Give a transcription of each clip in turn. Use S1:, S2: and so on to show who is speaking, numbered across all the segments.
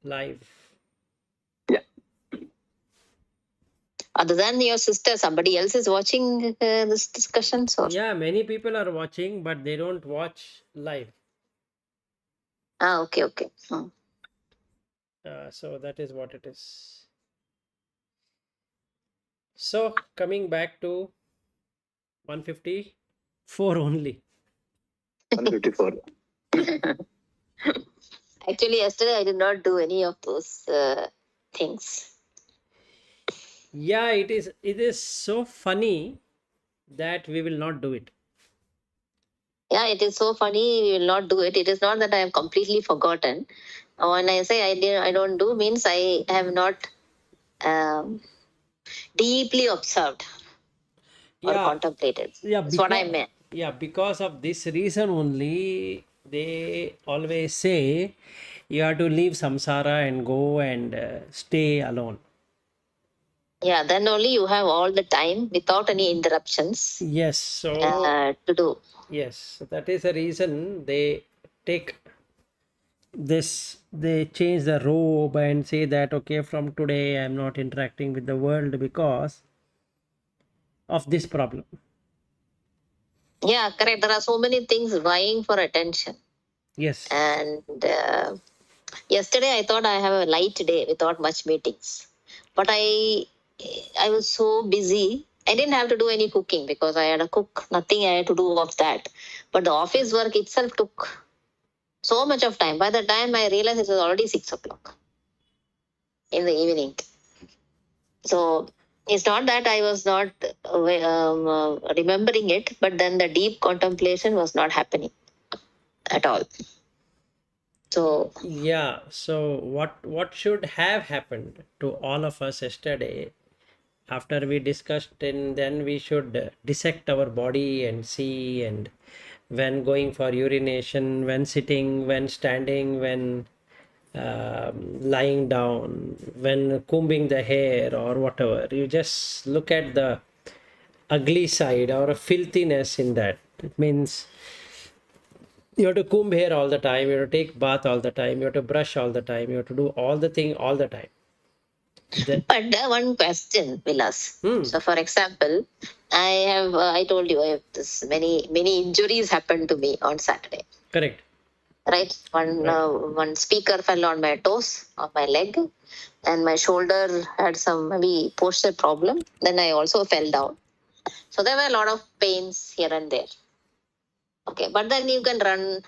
S1: live.
S2: Yeah.
S3: Other than your sister, somebody else is watching this discussion. So
S1: Yeah, many people are watching, but they don't watch live.
S3: okay.
S1: So that is what it is. So coming back to 154 only.
S2: 154.
S3: Actually, yesterday I did not do any of those things.
S1: Yeah, it is so funny that we will not do it.
S3: Yeah, it is so funny. We will not do it. It is not that I have completely forgotten. When I say I don't do, means I have not um, deeply observed or
S1: Yeah,
S3: contemplated.
S1: yeah,
S3: That's what I
S1: because
S3: meant.
S1: because of this reason only they always say you have to leave samsara and go and stay alone.
S3: Yeah, then only you have all the time without any interruptions
S1: Yes, so
S3: to do.
S1: yes, so that is the reason they take this, they change the robe and say that okay, from today I'm not interacting with the world because of this problem.
S3: Yeah, correct. There are so many things vying for attention.
S1: Yes.
S3: And yesterday I thought I have a light day without much meetings. But I was so busy. I didn't have to do any cooking because I had a cook. Nothing I had to do of that. But the office work itself took so much of time. By the time I realized it was already 6 o'clock in the evening. So it's not that I was not remembering it, but then the deep contemplation was not happening at all. So
S1: Yeah, so what should have happened to all of us yesterday after we discussed, and then we should dissect our body and see, and when going for urination, when sitting, when standing, when lying down, when combing the hair or whatever, you just look at the ugly side or a filthiness in that. It means you have to comb hair all the time, you have to take bath all the time, you have to brush all the time, you have to do all the thing all the time.
S3: but one question, Vilas. So, for example, I told you I have this many injuries happened to me on Saturday.
S1: Correct.
S3: Right, one speaker fell on my toes of my leg, and my shoulder had some maybe posture problem. Then I also fell down. So there were a lot of pains here and there. Okay, but then you can run.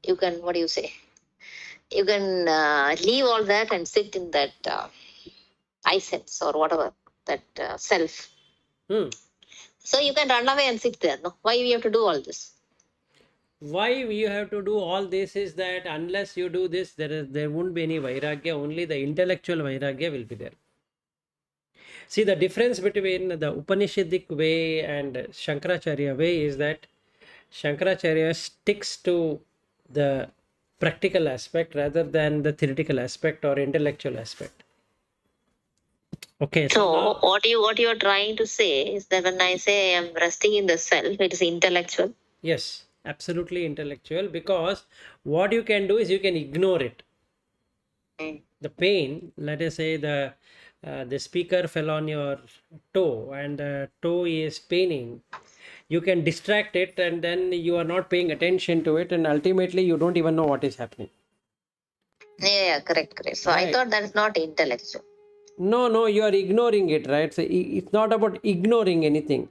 S3: You can, what do you say? You can leave all that and sit in that I sense or whatever, that self. So you can run away and sit there. No? Why we have to do all this?
S1: Why you have to do all this is that unless you do this, there won't be any vairagya, only the intellectual vairagya will be there. See, the difference between the Upanishadic way and Shankaracharya way is that Shankaracharya sticks to the practical aspect rather than the theoretical aspect or intellectual aspect. Okay.
S3: So what you are trying to say is that when I say I am resting in the self, it is intellectual.
S1: Yes, absolutely intellectual, because what you can do is you can ignore it. The pain, let us say the speaker fell on your toe and the toe is paining, you can distract it and then you are not paying attention to it, and ultimately you don't even know what is happening.
S3: Yeah, correct. So right. I thought that is not intellectual.
S1: No, you are ignoring it, right? So it's not about ignoring anything.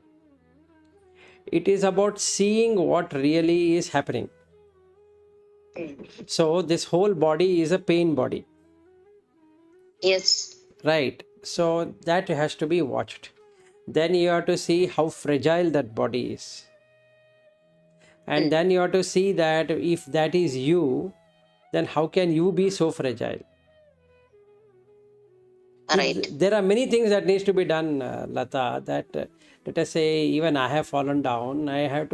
S1: It is about seeing what really is happening. So this whole body is a pain body.
S3: Yes.
S1: Right. So that has to be watched. Then you have to see how fragile that body is. And then you have to see that if that is you, then how can you be so fragile?
S3: Right.
S1: There are many things that needs to be done, Lata, that let us say even I have fallen down, I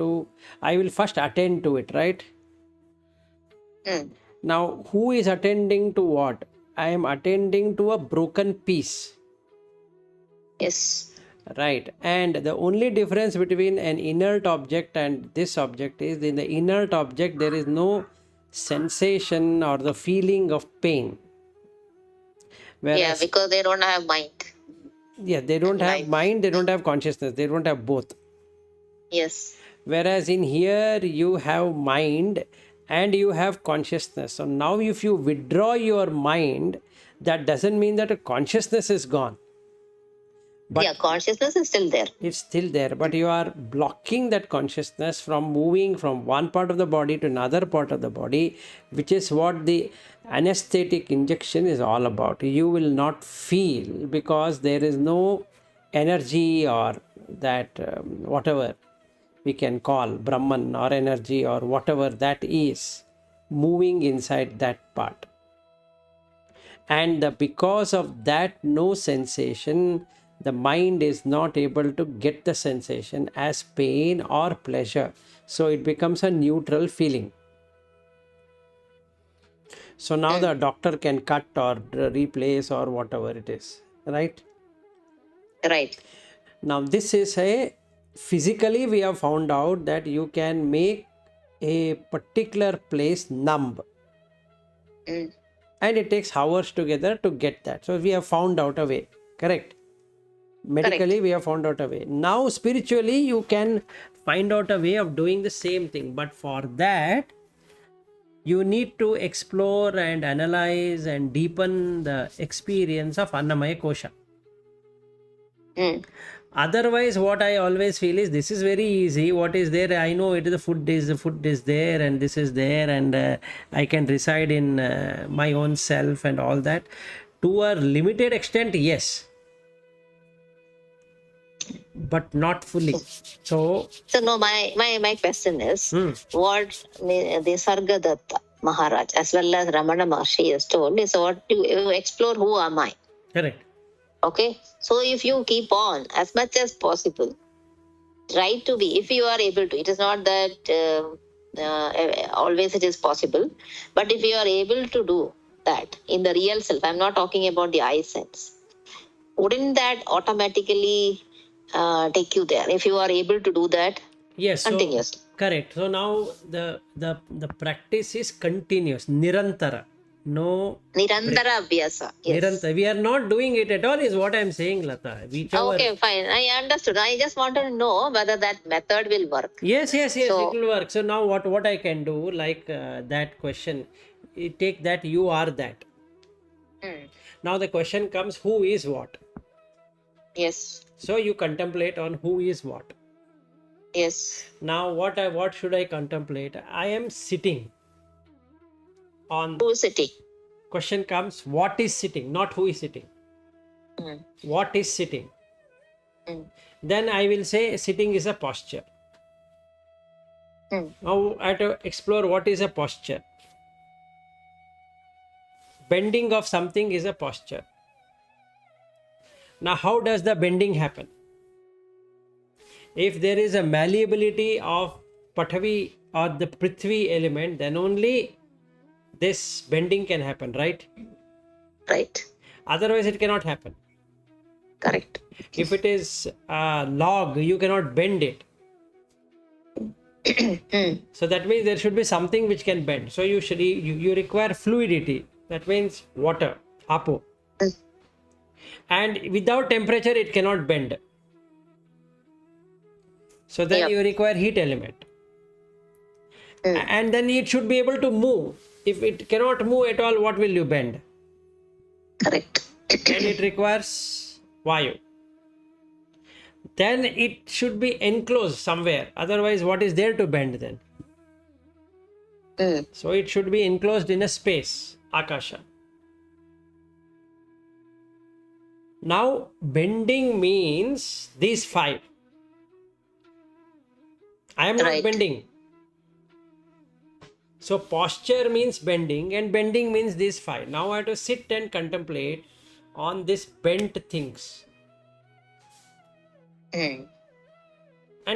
S1: will first attend to it, right? Now, who is attending to what? I am attending to a broken piece.
S3: Yes.
S1: Right. And the only difference between an inert object and this object is in the inert object, there is no sensation or the feeling of pain. Whereas,
S3: because they don't have mind.
S1: yeah, they don't have
S3: Life.
S1: mind, they don't have consciousness, they don't have both.
S3: Yes.
S1: Whereas in here, you have mind and you have consciousness. So now, if you withdraw your mind, that doesn't mean that a consciousness is gone. But
S3: Yeah, consciousness is still there.
S1: it's still there, but you are blocking that consciousness from moving from one part of the body to another part of the body, which is what the anesthetic injection is all about. You will not feel because there is no energy or that whatever we can call Brahman or energy or whatever that is moving inside that part. And because of that no sensation, the mind is not able to get the sensation as pain or pleasure, so it becomes a neutral feeling. So now the doctor can cut or replace or whatever it is, right?
S3: Right.
S1: Now this is a physically we have found out that you can make a particular place numb, and it takes hours together to get that. So we have found out a way, correct? Medically we have found out a way. Now spiritually you can find out a way of doing the same thing, but for that you need to explore and analyze and deepen the experience of Annamayakosha. Otherwise, what I always feel is this is very easy. What is there? I know it is the food is there, and this is there, and I can reside in my own self and all that. To a limited extent, yes, but not fully. So
S3: no, my question is, what the Sargadatta Maharaj as well as Ramana Maharshi has told is what you explore who am I.
S1: correct.
S3: Okay, so if you keep on as much as possible, try to be, if you are able to, it is not that always it is possible, but if you are able to do that in the real self, I'm not talking about the eye sense, wouldn't that automatically take you there if you are able to do that
S1: Yes, so
S3: continuously?
S1: correct. So now the practice is continuous, nirantara. No
S3: Nirantara Abhyasa. Yes.
S1: nirantara. We are not doing it at all, is what I am saying, Lata. Whichever.
S3: Okay, fine. I understood. I just wanted to know whether that method will work.
S1: Yes,
S3: So-
S1: it will work. So now what I can do, like that question, take that you are that. Now the question comes, who is what?
S3: Yes.
S1: So you contemplate on who is what.
S3: Yes.
S1: Now what should I contemplate? I am sitting on.
S3: Who is sitting?
S1: Question comes, what is sitting, not who is sitting. What is sitting? Then I will say sitting is a posture. Now I have to explore what is a posture. Bending of something is a posture. Now how does the bending happen? If there is a malleability of Pathavi or the Prithvi element, then only this bending can happen, right?
S3: Right.
S1: Otherwise it cannot happen.
S3: Correct.
S1: If it is a log, you cannot bend it. So that means there should be something which can bend. So you require fluidity. That means water, apo. And without temperature, it cannot bend. So then you require heat element. And then it should be able to move. If it cannot move at all, what will you bend?
S3: Correct.
S1: And it requires vayu. Then it should be enclosed somewhere. Otherwise, what is there to bend then? So it should be enclosed in a space, akasha. Now, bending means these five. I am not bending. So posture means bending, and bending means these five. Now I have to sit and contemplate on these bent things. And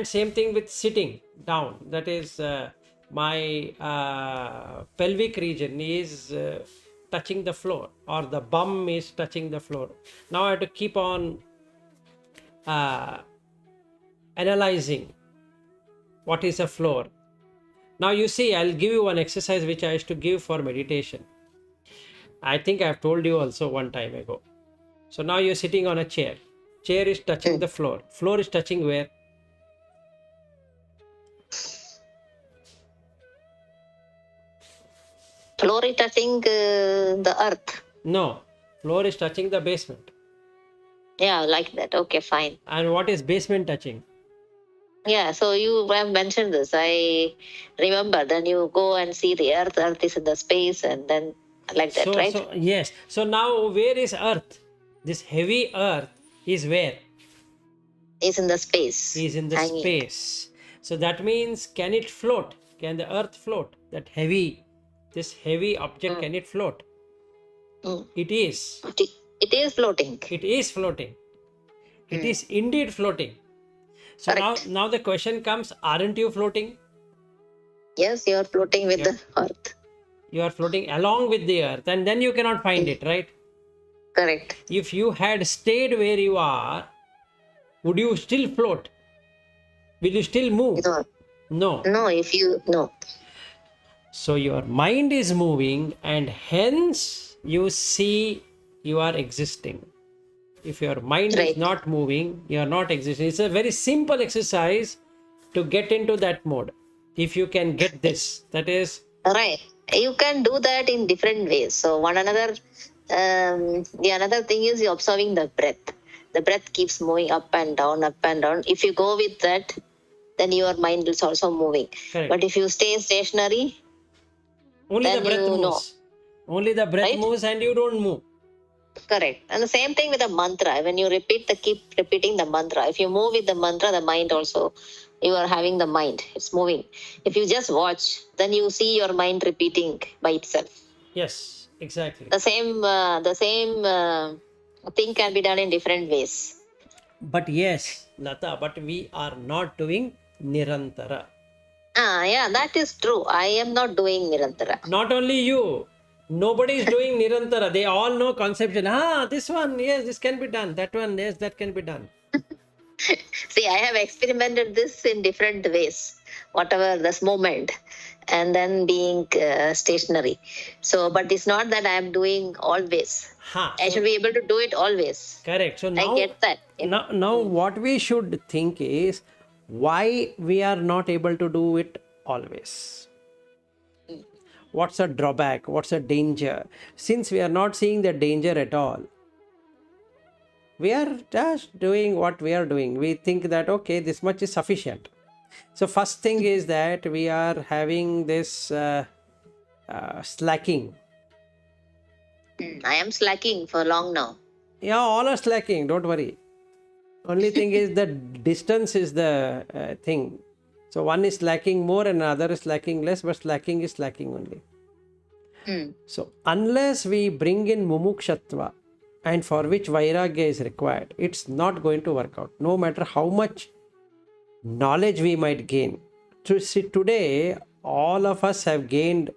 S1: same thing with sitting down. That is my pelvic region is touching the floor, or the bum is touching the floor. Now I have to keep on analyzing what is a floor. Now you see, I'll give you one exercise which I used to give for meditation. I think I've told you also one time ago. So now you're sitting on a chair. Chair is touching the floor. Floor is touching where?
S3: Floor is touching the earth.
S1: No. Floor is touching the basement.
S3: Yeah, like that. Okay, fine.
S1: And what is basement touching?
S3: Yeah, so you have mentioned this. I remember. Then you go and see the earth. Earth is in the space, and then like that, right?
S1: So yes. So now where is earth? This heavy earth is where?
S3: Is in the space.
S1: Is in the
S3: hanging.
S1: space. So that means, can it float? Can the earth float? This heavy object, can it float? It is.
S3: It is floating.
S1: It is floating. It is indeed floating. So
S3: Correct.
S1: now the question comes, aren't you floating?
S3: Yes, you are floating with the earth.
S1: You are floating along with the earth, and then you cannot find it, right?
S3: Correct.
S1: If you had stayed where you are, would you still float? Will you still move?
S3: No.
S1: No.
S3: No, if you no.
S1: So your mind is moving, and hence you see you are existing. If your mind is
S3: Right.
S1: not moving, you are not existing. It's a very simple exercise to get into that mode. If you can get this, that is,
S3: Right. You can do that in different ways. So one another, the another thing is you observing the breath. The breath keeps moving up and down, up and down. If you go with that, then your mind is also moving.
S1: correct.
S3: But if you stay stationary,
S1: Only the
S3: then
S1: breath
S3: you know.
S1: moves. Only the breath
S3: Right?
S1: moves and you don't move.
S3: Correct. And the same thing with the mantra. When you keep repeating the mantra. If you move with the mantra, the mind also, you are having the mind. It's moving. If you just watch, then you see your mind repeating by itself.
S1: Yes, exactly.
S3: The same thing can be done in different ways.
S1: But yes, Lata, but we are not doing Nirantara.
S3: Yeah, that is true. I am not doing Nirantara.
S1: Not only you, nobody is doing Nirantara. They all know conception. This one, yes, this can be done. That one, yes, that can be done.
S3: See, I have experimented this in different ways, whatever this moment, and then being stationary. So, but it's not that I am doing always. I should be able to do it always.
S1: Correct. So now,
S3: I get that.
S1: now what we should think is why we are not able to do it always. What's a drawback? What's a danger? Since we are not seeing the danger at all, we are just doing what we are doing. We think that, okay, this much is sufficient. So first thing is that we are having this slacking.
S3: I am slacking for long now.
S1: Yeah, all are slacking. Don't worry. Only thing is the distance is the thing. So one is slacking more and another is slacking less, but slacking is slacking only. So unless we bring in mumukshatva, and for which vairagya is required, it's not going to work out. No matter how much knowledge we might gain. To see, today, all of us have gained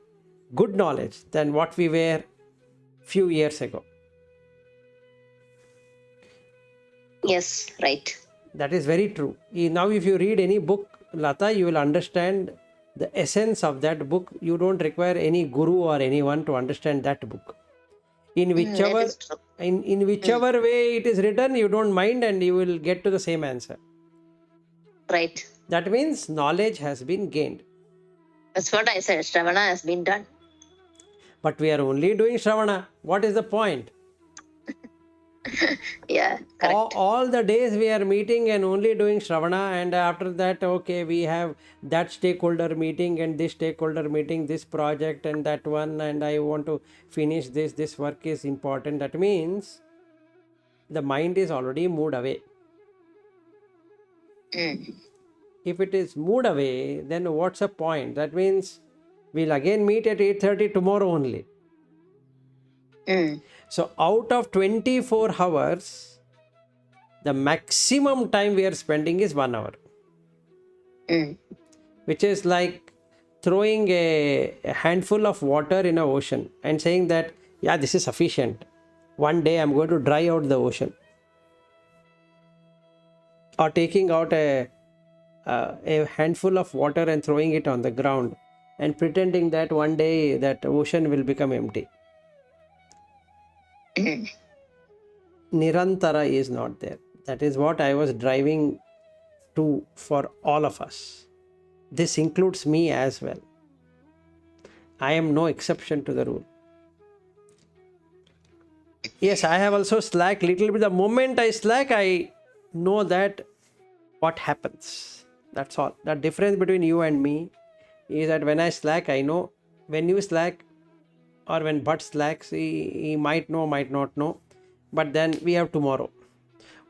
S1: good knowledge than what we were few years ago.
S3: Yes, right.
S1: That is very true. Now, if you read any book, Lata, you will understand the essence of that book. You don't require any guru or anyone to understand that book. In whichever in whichever way it is written, you don't mind and you will get to the same answer.
S3: Right.
S1: That means knowledge has been gained.
S3: That's what I said. Shravana has been done.
S1: But we are only doing Shravana. What is the point?
S3: Yeah, correct.
S1: All the days we are meeting and only doing Shravana, and after that, okay, we have that stakeholder meeting and this stakeholder meeting, this project and that one, and I want to finish this work is important. That means the mind is already moved away. If it is moved away, then what's the point? That means we'll again meet at 8:30 tomorrow only. So out of 24 hours, the maximum time we are spending is 1 hour. Which is like throwing a handful of water in an ocean and saying that, yeah, this is sufficient. One day I'm going to dry out the ocean. Or taking out a handful of water and throwing it on the ground and pretending that one day that ocean will become empty. Nirantara is not there. That is what I was driving to for all of us. This includes me as well. I am no exception to the rule. Yes, I have also slacked little bit. The moment I slack, I know that what happens. That's all. The difference between you and me is that when I slack, I know. When you slack or when Bhatt slacks, he might know, might not know. But then we have tomorrow.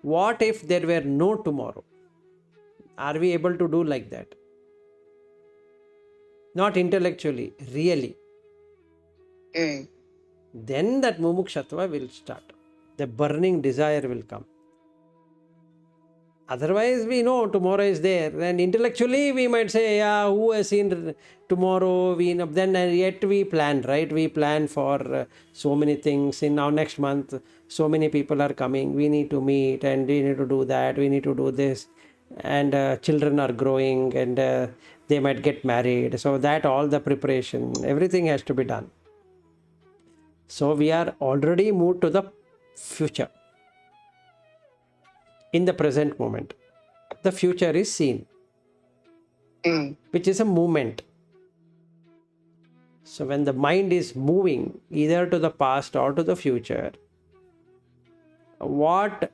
S1: What if there were no tomorrow? Are we able to do like that? Not intellectually, really. Then that mumukshatva will start. The burning desire will come. Otherwise, we know tomorrow is there. And intellectually, we might say, yeah, who has seen tomorrow? We know. Then yet we plan, right? We plan for so many things. In our next month, so many people are coming. We need to meet and we need to do that. We need to do this. And children are growing and they might get married. So that all the preparation, everything has to be done. So we are already moved to the future. In the present moment, the future is seen, which is a movement. So when the mind is moving either to the past or to the future, what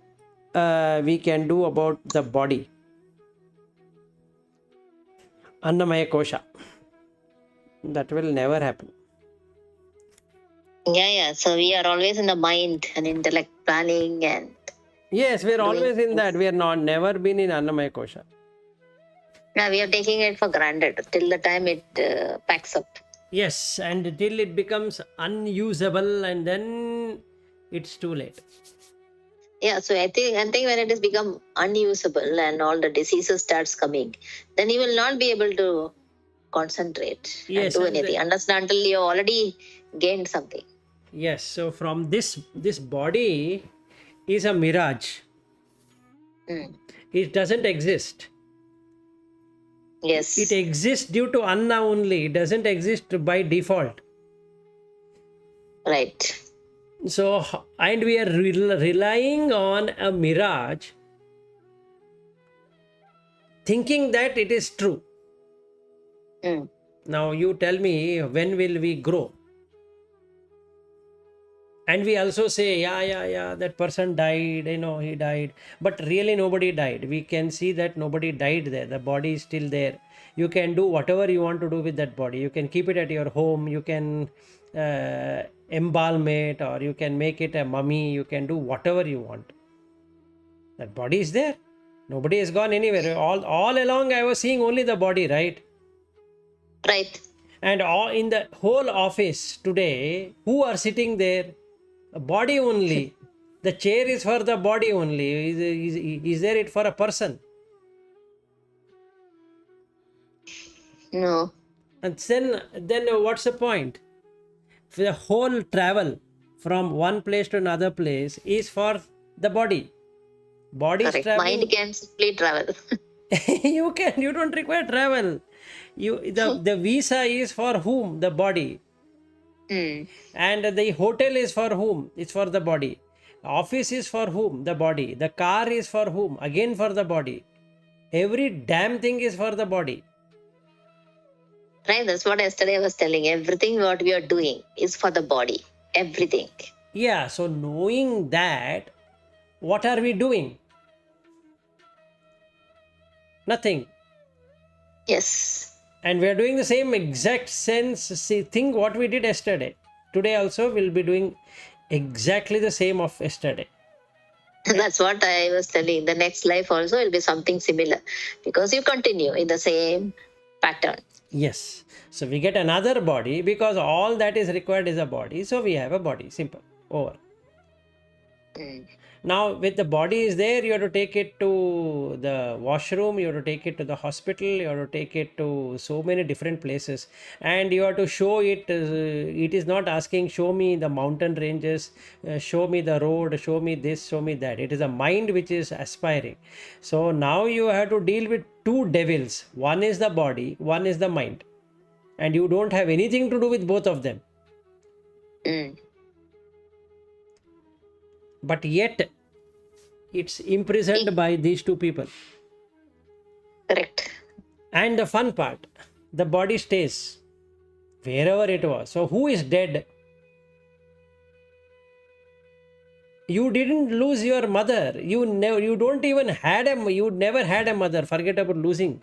S1: we can do about the body? Annamayakosha. That will never happen.
S3: Yeah. So we are always in the mind and intellect planning and.
S1: Yes, we are always in that. We are not never been in Annamayakosha.
S3: Yeah, we are taking it for granted till the time it packs up.
S1: Yes, and till it becomes unusable, and then it's too late.
S3: Yeah, so I think when it has become unusable and all the diseases starts coming, then you will not be able to concentrate and do anything. Understand until you already gained something.
S1: Yes, so from this body is a mirage. It doesn't exist.
S3: Yes.
S1: It exists due to Anna only. It doesn't exist by default.
S3: Right.
S1: So, and we are relying on a mirage, thinking that it is true. Now, you tell me, when will we grow? And we also say, yeah, that person died, he died. But really nobody died. We can see that nobody died there. The body is still there. You can do whatever you want to do with that body. You can keep it at your home. You can embalm it, or you can make it a mummy. You can do whatever you want. That body is there. Nobody has gone anywhere. All along I was seeing only the body, right?
S3: Right.
S1: And all in the whole office today, who are sitting there? A body only. The chair is for the body only. Is there it for a person?
S3: No.
S1: And then what's the point? The whole travel from one place to another place is for the body. Body is traveling.
S3: Mind can simply travel.
S1: You don't require travel. The visa is for whom? The body. And the hotel is for whom? It's for the body. Office is for whom? The body. The car is for whom? Again for the body. Every damn thing is for the body.
S3: Right, that's what yesterday I was telling. Everything what we are doing is for the body. Everything.
S1: Yeah, so knowing that, what are we doing? Nothing.
S3: Yes.
S1: And we are doing the same exact thing what we did yesterday. Today also we'll be doing exactly the same of yesterday.
S3: That's what I was telling. The next life also will be something similar, because you continue in the same pattern.
S1: Yes. So we get another body because all that is required is a body. So we have a body. Simple. Over. Now, with the body is there, you have to take it to the washroom, you have to take it to the hospital, you have to take it to so many different places, and you have to show it. It is not asking, show me the mountain ranges, show me the road, show me this, show me that. It is a mind which is aspiring. So now you have to deal with two devils. One is the body, one is the mind. And you don't have anything to do with both of them. but yet it's imprisoned by these two people.
S3: Correct.
S1: And the fun part, the body stays wherever it was. So who is dead? You didn't lose your mother. You never had a mother. Forget about losing.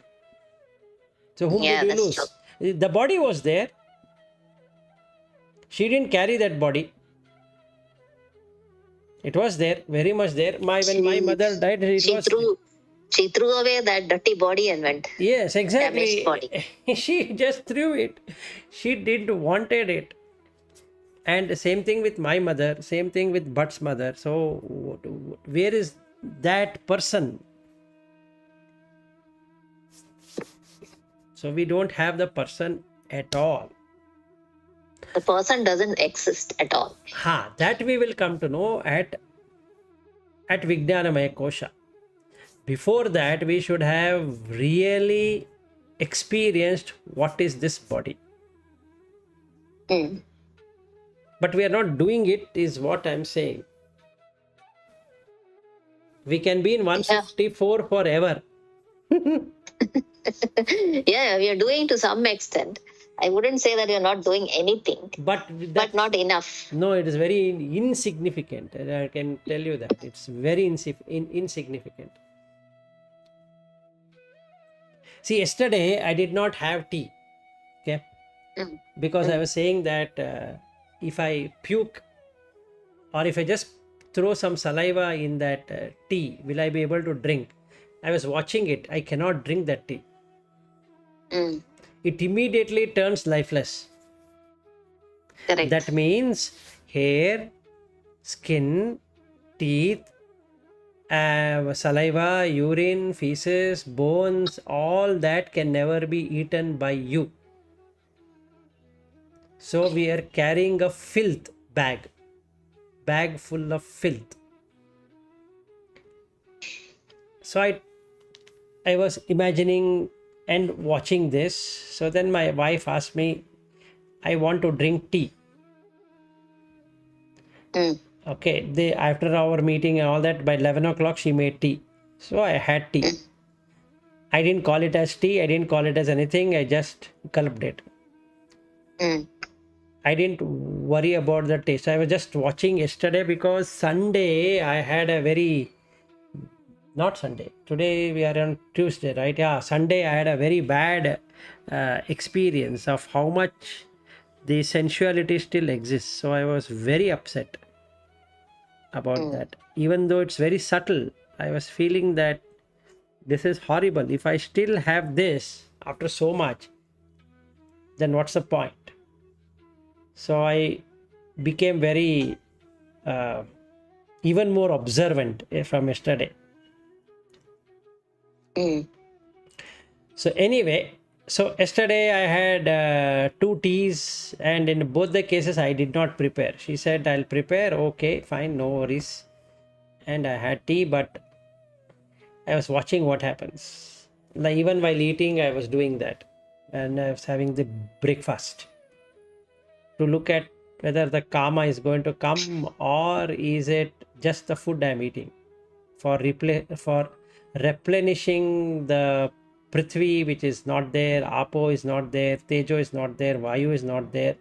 S1: So whom
S3: Yeah,
S1: did you
S3: that's
S1: lose?
S3: true.
S1: The body was there. She didn't carry that body. It was there, very much there. When my mother died, it was.
S3: She threw away that dirty body and went.
S1: Yes,
S3: Damaged body.
S1: exactly. She just threw it. She didn't wanted it. And same thing with my mother, same thing with Bhatt's mother. So where is that person? So we don't have the person at all.
S3: The person doesn't exist at all.
S1: That we will come to know at Annamayakosha. Before that, we should have really experienced what is this body. But we are not doing it, is what I'm saying. We can be in 154 forever.
S3: Yeah, we are doing to some extent. I wouldn't say that you're not doing anything, but not enough.
S1: No, it is very insignificant. I can tell you that. It's very insignificant. See, yesterday I did not have tea. Okay. Because I was saying that if I puke or if I just throw some saliva in that tea, will I be able to drink? I was watching it. I cannot drink that tea. It immediately turns lifeless.
S3: Correct.
S1: That means hair, skin, teeth, saliva, urine, feces, bones, all that can never be eaten by you. So we are carrying a filth bag full of filth. So I was imagining and watching this. So then my wife asked me, I want to drink tea. Okay, after our meeting and all that, by 11 o'clock she made tea. So I had tea. I didn't call it as tea. I didn't call it as anything. I just gulped it. I didn't worry about the taste. I was just watching yesterday because Sunday I had a very... Not Sunday. Today we are on Tuesday, right? Yeah, Sunday I had a very bad experience of how much the sensuality still exists. So I was very upset about that. Even though it's very subtle, I was feeling that this is horrible. If I still have this after so much, then what's the point? So I became very even more observant from yesterday. So anyway, so yesterday I had 2 teas, and in both the cases I did not prepare. She said, I'll prepare. Okay, fine, no worries. And I had tea, but I was watching what happens. Like even while eating, I was doing that. And I was having the breakfast to look at whether the karma is going to come, or is it just the food I'm eating for replenishing the Prithvi, which is not there, Apo is not there, Tejo is not there, Vayu is not there,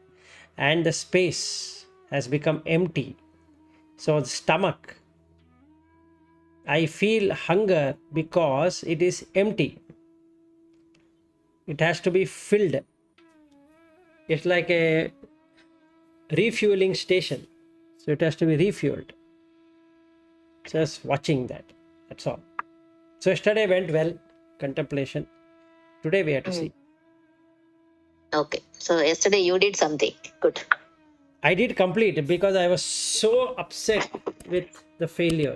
S1: and the space has become empty. So the stomach, I feel hunger because it is empty. It has to be filled. It's like a refueling station. So it has to be refueled. Just watching that. That's all. So yesterday went well, contemplation. Today we have to see.
S3: Okay. So yesterday you did something. Good.
S1: I did complete because I was so upset with the failure.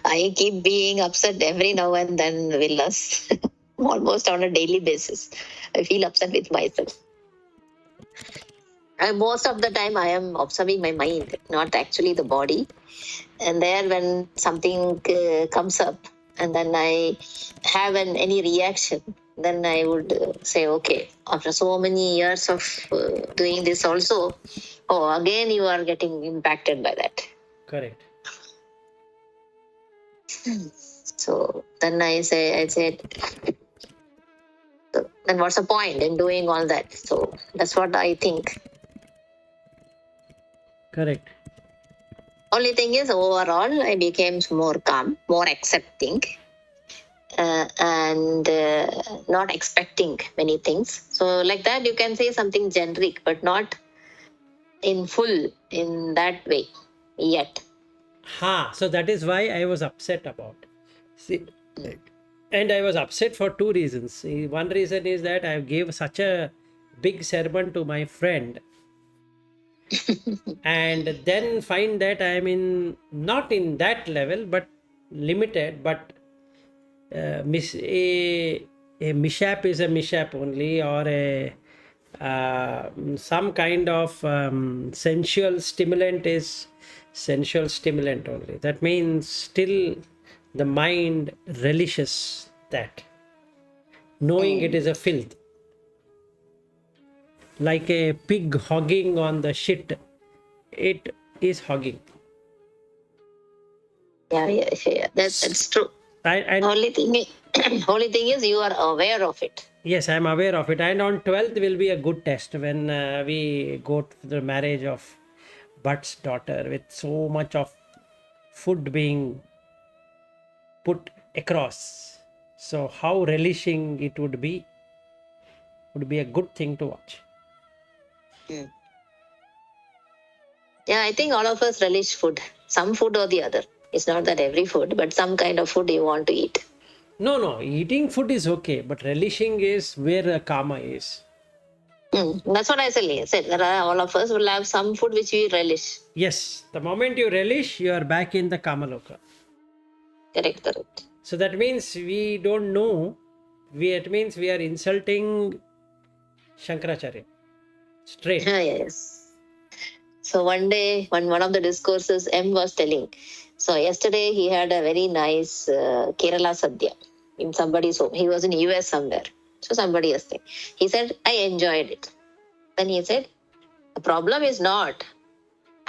S3: I keep being upset every now and then, Villas. Almost on a daily basis. I feel upset with myself. And most of the time I am observing my mind, not actually the body. And there when something comes up and then I have any reaction, then I would say, okay, after so many years of doing this also, oh, again you are getting impacted by that.
S1: Correct.
S3: So then I said, so then what's the point in doing all that? So that's what I think.
S1: Correct.
S3: Only thing is, overall, I became more calm, more accepting, and not expecting many things. So like that, you can say something generic, but not in full in that way yet.
S1: So that is why I was upset about. See, and I was upset for two reasons. See, one reason is that I gave such a big sermon to my friend, and then find that I am in not in that level, but limited. But a mishap is a mishap only, or a some kind of sensual stimulant is sensual stimulant only. That means still the mind relishes that, knowing it is a filth, like a pig hogging on the shit. It is hogging.
S3: Yeah. That's true.
S1: And
S3: Only thing is you are aware of it.
S1: yes, I'm aware of it. And on 12th will be a good test when we go to the marriage of Bhatt's daughter, with so much of food being put across. So how relishing it would be a good thing to watch.
S3: Yeah, I think all of us relish food, some food or the other. It's not that every food, but some kind of food you want to eat.
S1: No, eating food is okay, but relishing is where the karma is.
S3: That's what I said. That all of us will have some food which we relish.
S1: Yes, the moment you relish, you are back in the Kamaloka.
S3: Correct.
S1: So that means we don't know. It means we are insulting Shankaracharya. Straight.
S3: Yes. So one day, one of the discourses M was telling. So yesterday he had a very nice Kerala Sadhya in somebody's home. He was in US somewhere. So somebody was saying. He said, I enjoyed it. Then he said, the problem is not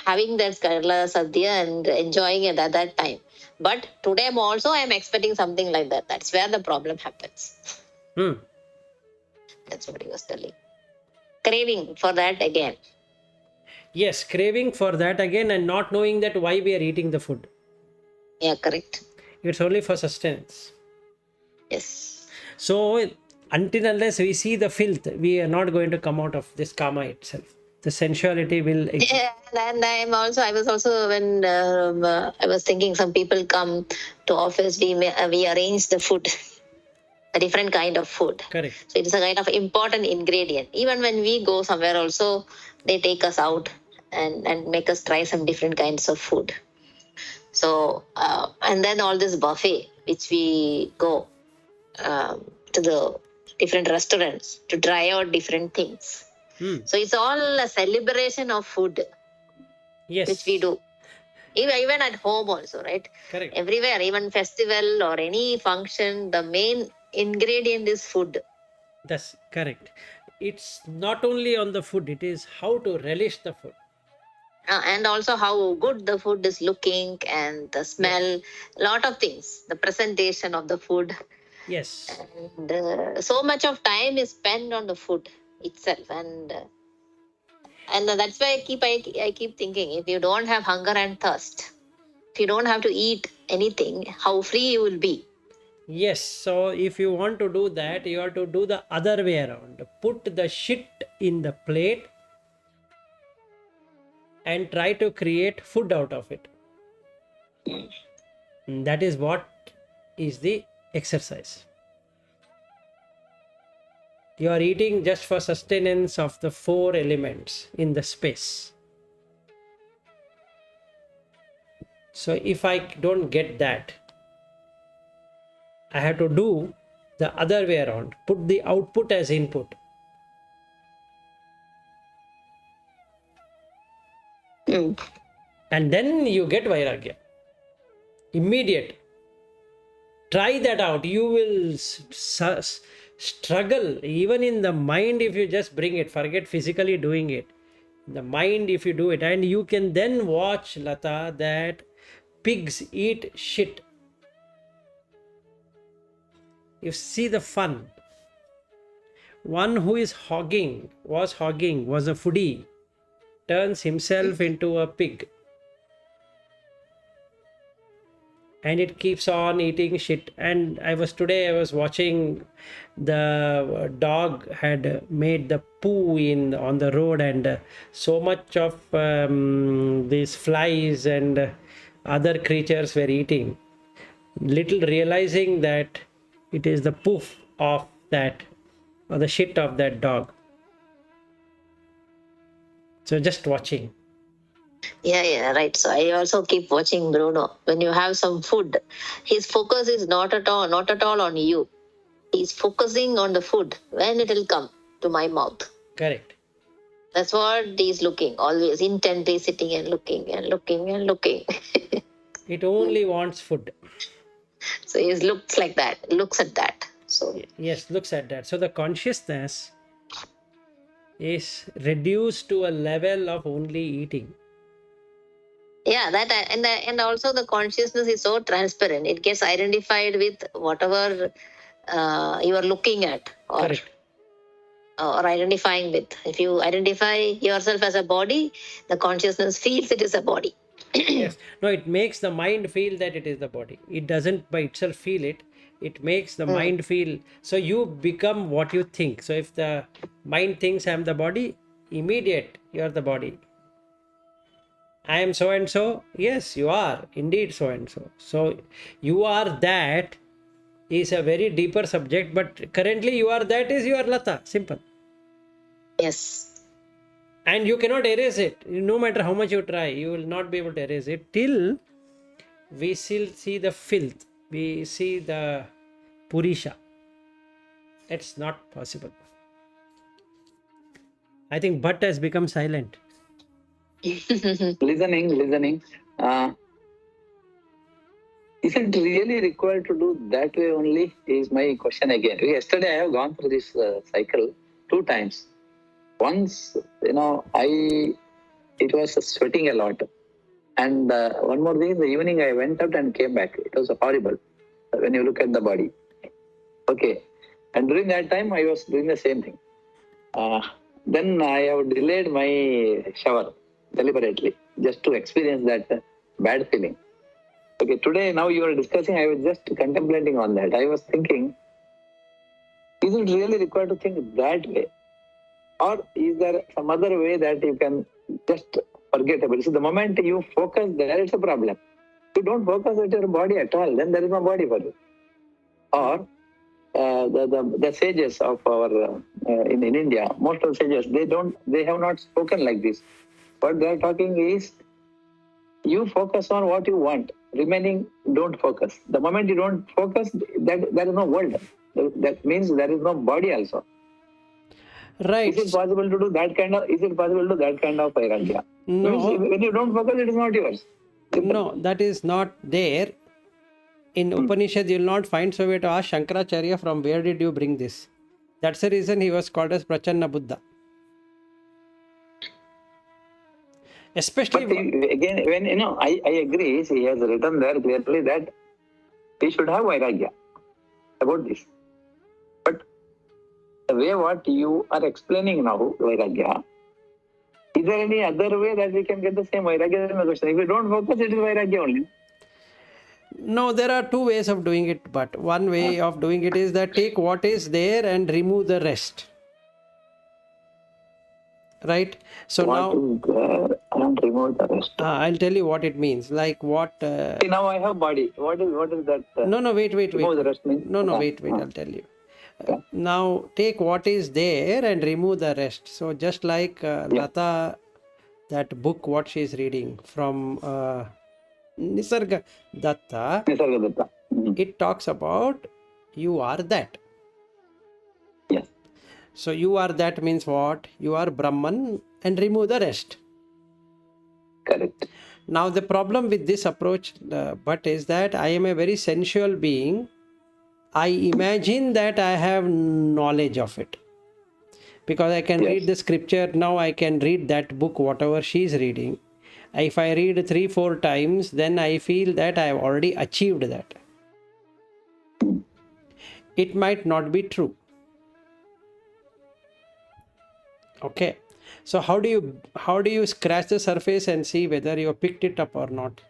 S3: having that Kerala Sadhya and enjoying it at that time. But today also I am expecting something like that. That's where the problem happens. That's what he was telling. Craving for that again.
S1: Yes, craving for that again, and not knowing that why we are eating the food.
S3: Yeah, correct.
S1: It's only for sustenance.
S3: Yes.
S1: So until unless we see the filth, we are not going to come out of this karma itself. The sensuality will exist.
S3: Yeah, and I was also when I was thinking some people come to office, we arrange the food, a different kind of food.
S1: Correct.
S3: So it's a kind of important ingredient. Even when we go somewhere also, they take us out and make us try some different kinds of food. So, and then all this buffet, which we go to the different restaurants to try out different things. So it's all a celebration of food.
S1: Yes.
S3: Which we do. Even at home also, right?
S1: Correct.
S3: Everywhere, even festival or any function, the main ingredient is food.
S1: That's correct. It's not only on the food, it is how to relish the food.
S3: And also how good the food is looking and the smell, a lot of things, the presentation of the food.
S1: Yes.
S3: And so much of time is spent on the food itself. And that's why I keep thinking, if you don't have hunger and thirst, if you don't have to eat anything, how free you will be.
S1: Yes, so if you want to do that, you have to do the other way around. Put the shit in the plate and try to create food out of it. That is what is the exercise. You are eating just for sustenance of the four elements in the space. So if I don't get that, I have to do the other way around. Put the output as input. And then you get Vairagya. Immediate. Try that out. You will struggle even in the mind if you just bring it. Forget physically doing it. The mind, if you do it, and you can then watch, Lata, that pigs eat shit. You see the fun. One who is was a foodie, turns himself into a pig. And it keeps on eating shit. And I was watching, the dog had made the poo on the road, and so much of these flies and other creatures were eating, little realizing that it is the poof of that, or the shit of that dog. So just watching.
S3: Yeah, right. So I also keep watching Bruno. When you have some food, his focus is not at all on you. He's focusing on the food, when it will come to my mouth.
S1: Correct.
S3: That's what he's looking, always intently sitting and looking and looking and looking.
S1: It only wants food.
S3: So he looks like that, looks at that. So
S1: Yes, looks at that. So the consciousness is reduced to a level of only eating.
S3: yeah, and also the consciousness is so transparent. It gets identified with whatever you are looking at,
S1: Correct.
S3: or identifying with. If you identify yourself as a body, the consciousness feels it is a body.
S1: Yes. No, it makes the mind feel that it is the body. It doesn't by itself feel it. It makes the mind feel. So you become what you think. So if the mind thinks I am the body, immediate, you are the body. I am so and so. Yes, you are indeed so and so. So you are that is a very deeper subject, but currently you are that is you are Lata. Simple.
S3: Yes.
S1: And you cannot erase it. No matter how much you try, you will not be able to erase it till we still see the filth. We see the Purisha. It's not possible. I think Bhatt has become silent.
S2: Listening. Is it really required to do that way only? Is my question again. Yesterday I have gone through this cycle 2 times. Once, it was sweating a lot. And one more thing, in the evening I went out and came back. It was horrible when you look at the body. Okay. And during that time, I was doing the same thing. Then I have delayed my shower deliberately just to experience that bad feeling. Okay, today now you are discussing, I was just contemplating on that. I was thinking, is it really required to think that way? Or is there some other way that you can just forget about it? So the moment you focus there, it's a problem. If you don't focus at your body at all, then there is no body for you. Or the sages of our in India, most of the sages, they have not spoken like this. What they are talking is, you focus on what you want. Remaining, don't focus. The moment you don't focus, there is no world. That means there is no body also.
S1: Right.
S2: Is it possible to do that kind of? Is it possible to do that kind of vairagya?
S1: No.
S2: When you don't focus, it is not yours.
S1: No, that is not there. In Upanishad, you will not find. So we have to ask Shankaracharya, from where did you bring this? That's the reason he was called as Prachanna Buddha. Especially
S2: But again, when I agree, he has written there clearly that we should have vairagya about this. But the way what you are explaining now, vairagya, is there any other way that we can get the same vairagya? That's my question. If we don't focus, it is vairagya only.
S1: no, there are 2 ways of doing it, but one way of doing it is that take what is there and remove the rest. Right? So
S2: What is there and remove the rest.
S1: I'll tell you what it means. Like what?
S2: See, now I have body. What is that?
S1: No, wait.
S2: Remove the rest means?
S1: No, wait. I'll tell you. Now take what is there and remove the rest. So just like Lata, that book, what she is reading from Nisarga Datta, it talks about you are that.
S2: Yes.
S1: So you are that means what? You are Brahman and remove the rest.
S2: Correct.
S1: Now the problem with this approach, but is that I am a very sensual being. I imagine that I have knowledge of it. because I can read
S2: Yes.
S1: the scripture. Now I can read that book, whatever she is reading. If I read 3-4 times, then I feel that I have already achieved that. It might not be true. Okay. So how do you scratch the surface and see whether you picked it up or not?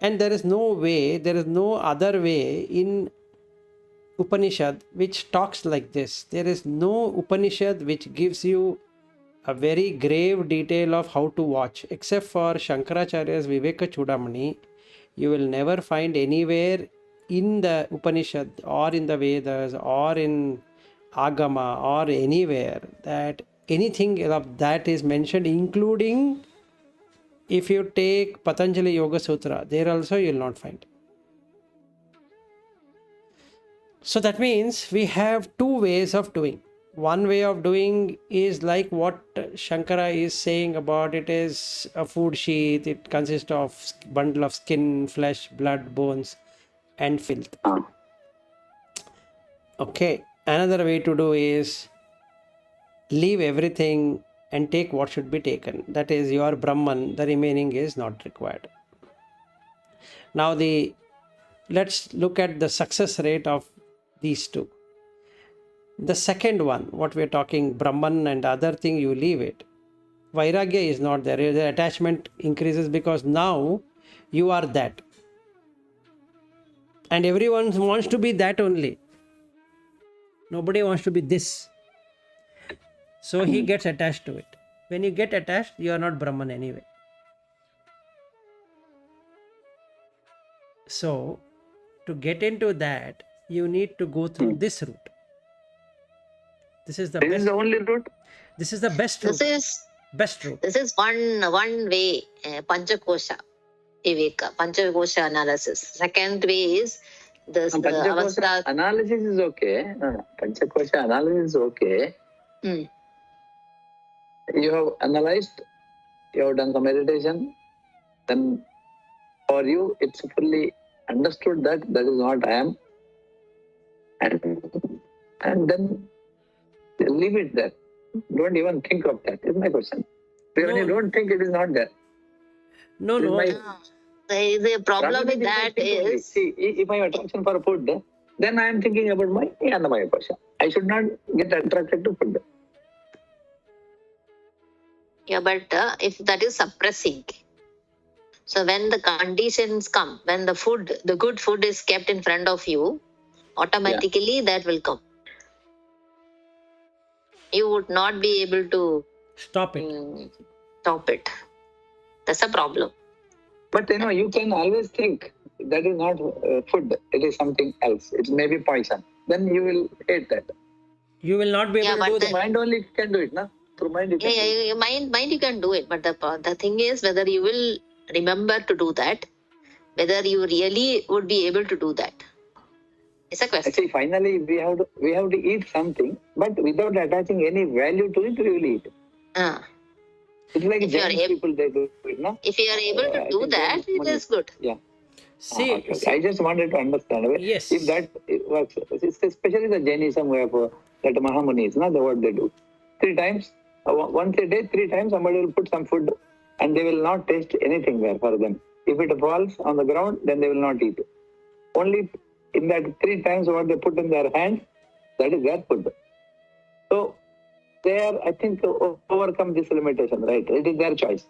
S1: And there is no other way in Upanishad which talks like this. There is no Upanishad which gives you a very grave detail of how to watch, except for Shankaracharya's Vivekachudamani. You will never find anywhere in the Upanishad or in the Vedas or in Agama or anywhere that anything of that is mentioned, including if you take Patanjali Yoga Sutra, there also you will not find. So that means we have two ways of doing. One way of doing is like what Shankara is saying about it is a food sheath. It consists of bundle of skin, flesh, blood, bones, and filth.
S2: Ah.
S1: Okay. Another way to do is leave everything and take what should be taken. That is your Brahman. The remaining is not required. Now let's look at the success rate of these two. The second one, what we're talking, Brahman and other thing, you leave it. Vairagya is not there. The attachment increases because now you are that. And everyone wants to be that only. Nobody wants to be this. So he gets attached to it. When you get attached, you are not Brahman anyway. So to get into that, you need to go through this route. This is the
S2: This
S1: best.
S2: is the only route.
S1: This is the best route. Best route.
S3: This is one way, Panchakosha Viveka, Panchakosha analysis. Second way is this
S2: Panchakosha analysis is okay. No. Panchakosha analysis is okay. You have analyzed, you have done some meditation, then for you it's fully understood that that is what I am, and then leave it there. Don't even think of that. Is my question. When you don't think, it is not there.
S1: No.
S3: The problem with that is,
S2: see, if I have attraction for food, then I am thinking about my Annamayakosha. I should not get attracted to food.
S3: yeah, but if that is suppressing, so when the conditions come, when the good food is kept in front of you, automatically that will come. You would not be able to
S1: stop it.
S3: Stop it. That's a problem.
S2: But you can always think that is not food. It is something else. It may be poison. Then you will hate that.
S1: You will not be able to do that.
S2: Mind only can do it, na? Through mind you can do it.
S3: Mind you can do it. But the thing is whether you will remember to do that, whether you really would be able to do that. It's a question.
S2: Actually, finally, we have to eat something, but without attaching any value to it, we will eat. It's like Jain people, they do it, no?
S3: If you are able to do that, it is good.
S2: Yeah.
S1: See,
S2: okay. I just wanted to understand.
S1: Yes.
S2: If that works, especially the Jainism way of that Mahamuni is not the what they do. 3 times, once a day, 3 times, somebody will put some food and they will not taste anything there for them. If it falls on the ground, then they will not eat. Only in that 3 times what they put in their hands, that is their food. So they are, I think, to overcome this limitation, right? It is their choice.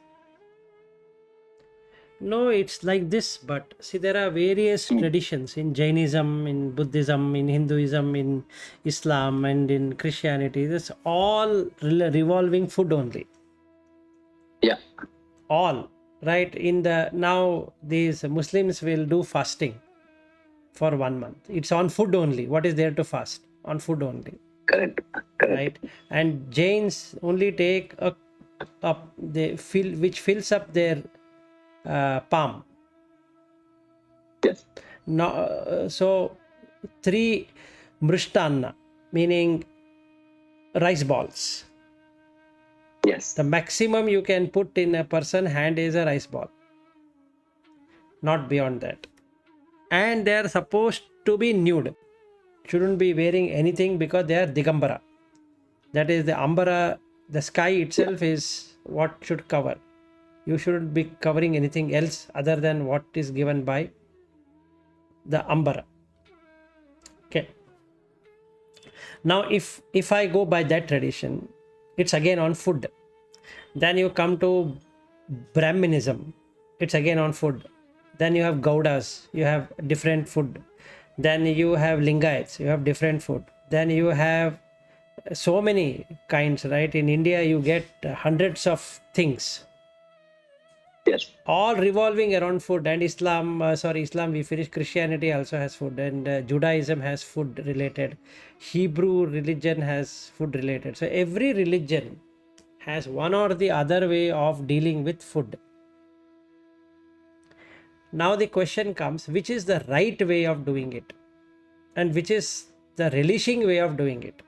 S1: No, it's like this, but see, there are various traditions in Jainism, in Buddhism, in Hinduism, in Islam, and in Christianity. That's all revolving food only.
S2: Yeah.
S1: All, right? Now these Muslims will do fasting for 1 month. It's on food only. What is there to fast? On food only.
S2: Correct.
S1: Right? And Jains only take which fills up their palm.
S2: Yes.
S1: No, so 3 mrishtanna, meaning rice balls.
S2: Yes.
S1: The maximum you can put in a person's hand is a rice ball. Not beyond that. And they are supposed to be nude. shouldn't be wearing anything because they are Digambara. That is the Ambara, the sky itself is what should cover. You shouldn't be covering anything else other than what is given by the Ambara. Okay. Now if I go by that tradition, it's again on food. Then you come to Brahminism, it's again on food. Then you have Gaudas, you have different food. Then you have Lingaites, you have different food. Then you have so many kinds, right? In India, you get hundreds of things,
S2: Yes.
S1: all revolving around food. And Islam, we finished. Christianity also has food, and Judaism has food related. Hebrew religion has food related. So every religion has one or the other way of dealing with food. Now the question comes, which is the right way of doing it, and which is the relishing way of doing it?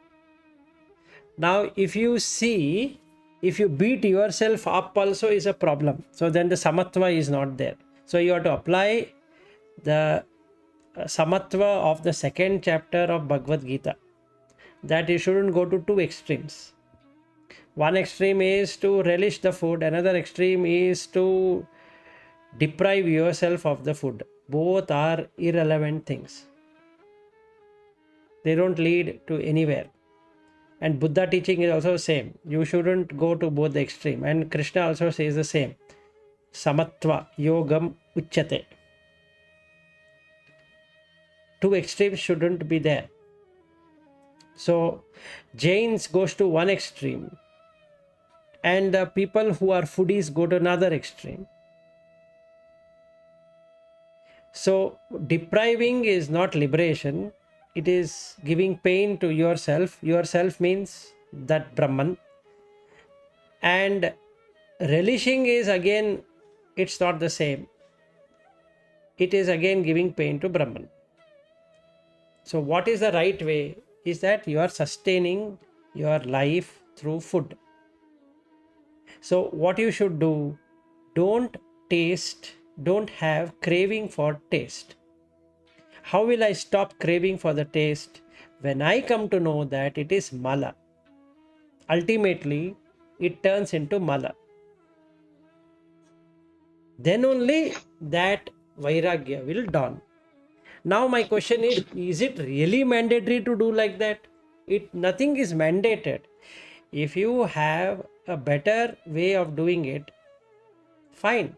S1: Now if you see, if you beat yourself up also is a problem. So then the samatva is not there. So you have to apply the samatva of the second chapter of Bhagavad Gita, that you shouldn't go to two extremes. One extreme is to relish the food, another extreme is to deprive yourself of the food. Both are irrelevant things. They don't lead to anywhere. And Buddha teaching is also the same. You shouldn't go to both the extreme. And Krishna also says the same. Samatva yogam uchyate. Two extremes shouldn't be there. So Jains goes to one extreme, and the people who are foodies go to another extreme. So depriving is not liberation, it is giving pain to yourself. Yourself means that Brahman. And relishing is again, it's not the same. It is again giving pain to Brahman. So what is the right way is that you are sustaining your life through food. So what you should do, don't have craving for taste. How will I stop craving for the taste? When I come to know that it is mala. Ultimately, it turns into mala. Then only that vairagya will dawn. Now my question is it really mandatory to do like that? Nothing is mandated. If you have a better way of doing it, fine.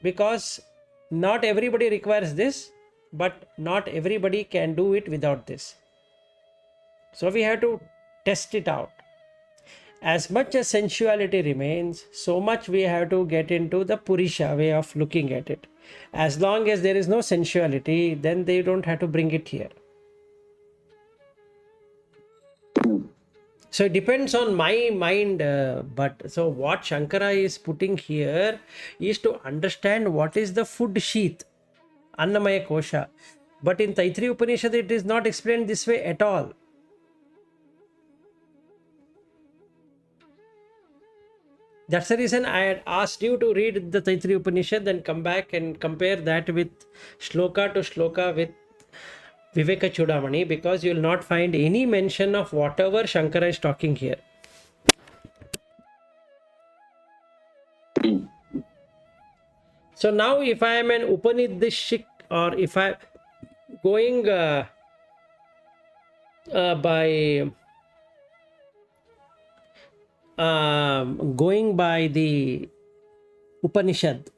S1: Because not everybody requires this, but not everybody can do it without this. So we have to test it out. As much as sensuality remains, so much we have to get into the Purisha way of looking at it. As long as there is no sensuality, then they don't have to bring it here. So it depends on my mind, but so what Shankara is putting here is to understand what is the food sheath, Annamayakosha. But in Taittiriya Upanishad, it is not explained this way at all. That's the reason I had asked you to read the Taittiriya Upanishad and come back and compare that with shloka to shloka with Vivekachudamani, because you will not find any mention of whatever Shankara is talking here. So now if I am an Upanishadic, or if I am going by the Upanishad,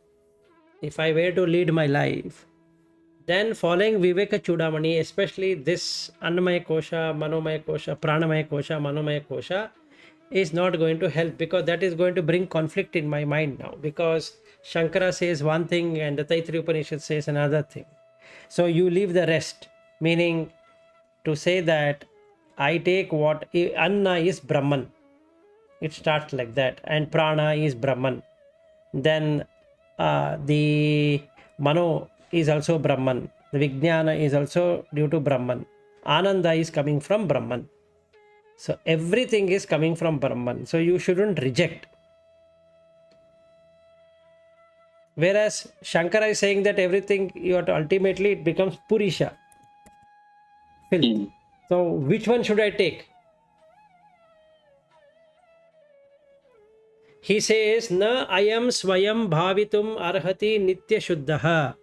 S1: if I were to lead my life, then following Vivekachudamani, especially this Annamayakosha, Manomayakosha, Pranamayakosha, Manomayakosha, is not going to help, because that is going to bring conflict in my mind now, because Shankara says one thing and the Taittiriya Upanishad says another thing. So you leave the rest, meaning to say that I take what Anna is Brahman. It starts like that, and Prana is Brahman. Then the Mano is also Brahman. The Vijnana is also due to Brahman. Ananda is coming from Brahman. So everything is coming from Brahman. So you shouldn't reject. Whereas Shankara is saying that everything you have to ultimately, it becomes Purisha, filth. So which one should I take? He says, Na ayam swayam bhavitum arhati nitya shuddhaha.